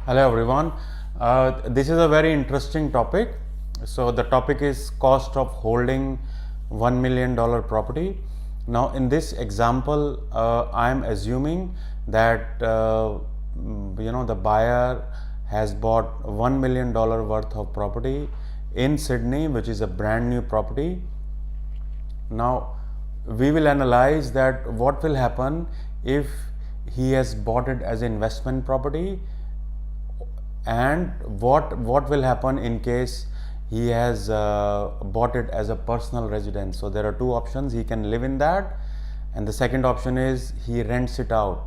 Hello everyone. This is a very interesting topic. So the topic is cost of holding $1 million property. Now in this example, I am assuming that the buyer has bought $1 million worth of property in Sydney, which is a brand new property. Now we will analyze that what will happen if he has bought it as investment property, and what will happen in case he has bought it as a personal residence. So there are two options: he can live in that, and the second option is he rents it out.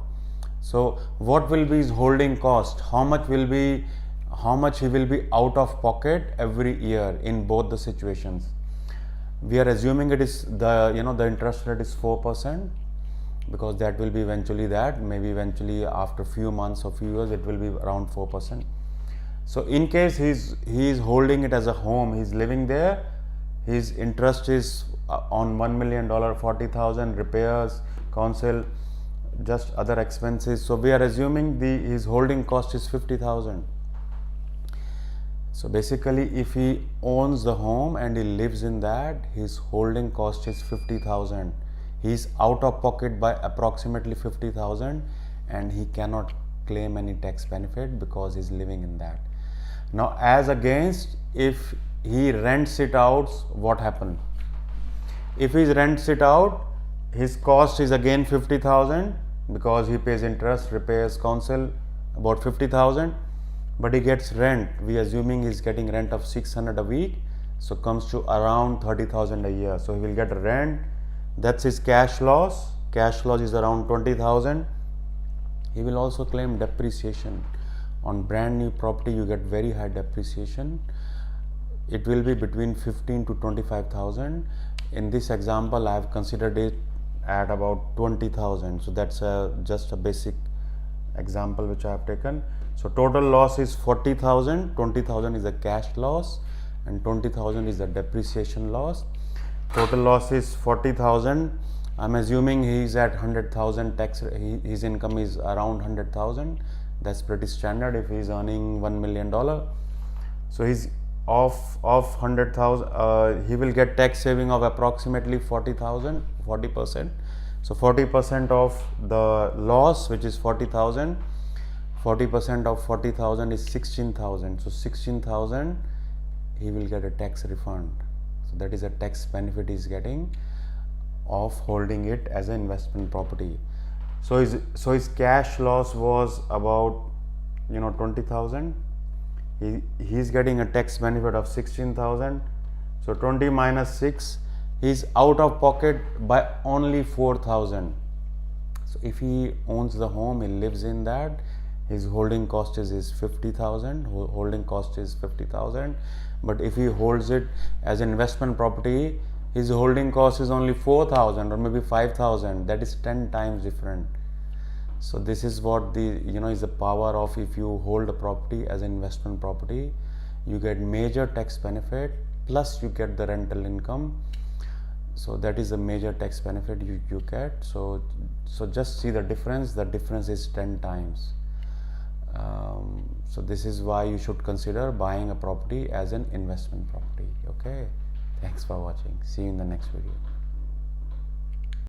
So what will be his holding cost? How much he will be out of pocket every year in both the situations? We are assuming it is the interest rate is 4%, because that will be eventually, that maybe eventually after few months or few years it will be around 4%. So in case he is holding it as a home, he's living there, his interest is on $1 million, 40,000 repairs, council, just other expenses. So we are assuming his holding cost is 50,000. So basically, if he owns the home and he lives in that, his holding cost is 50,000. He is out of pocket by approximately 50,000, and he cannot claim any tax benefit because he is living in that. Now, as against if he rents it out, what happens? If he rents it out, his cost is again 50,000 because he pays interest, repairs, council, about 50,000. But he gets rent. We assuming he's getting rent of 600 a week, so comes to around 30,000 a year. So he will get rent. That's his cash loss. Cash loss is around 20,000. He will also claim depreciation. On brand new property, you get very high depreciation. It will be between 15 to 25,000. In this example, I have considered it at about 20,000. So that's just a basic example which I have taken. So total loss is 40,000. 20,000 is the cash loss, and 20,000 is the depreciation loss. Total loss is 40,000. I'm assuming he is at 100,000 tax. His income is around 100,000. That's pretty standard if he is earning $1 million. So he's of 100,000. He will get tax saving of approximately 40,000, 40%. So 40% of the loss, which is 40,000. 40% of 40,000 is 16,000. So 16,000 he will get a tax refund. So that is a tax benefit he is getting of holding it as an investment property. So his cash loss was about 20,000. He is getting a tax benefit of 16,000. So 20 minus 6, he is out of pocket by only 4,000. So if he owns the home, he lives in that, his holding cost is 50,000. Holding cost is 50,000. But if he holds it as an investment property, his holding cost is only 4,000 or maybe 5,000. That is 10 times different. So this is what is the power of, if you hold a property as an investment property, you get major tax benefit, plus you get the rental income. So that is a major tax benefit you get. So just see the difference. The difference is 10 times. So this is why you should consider buying a property as an investment property. Okay, thanks for watching. See you in the next video.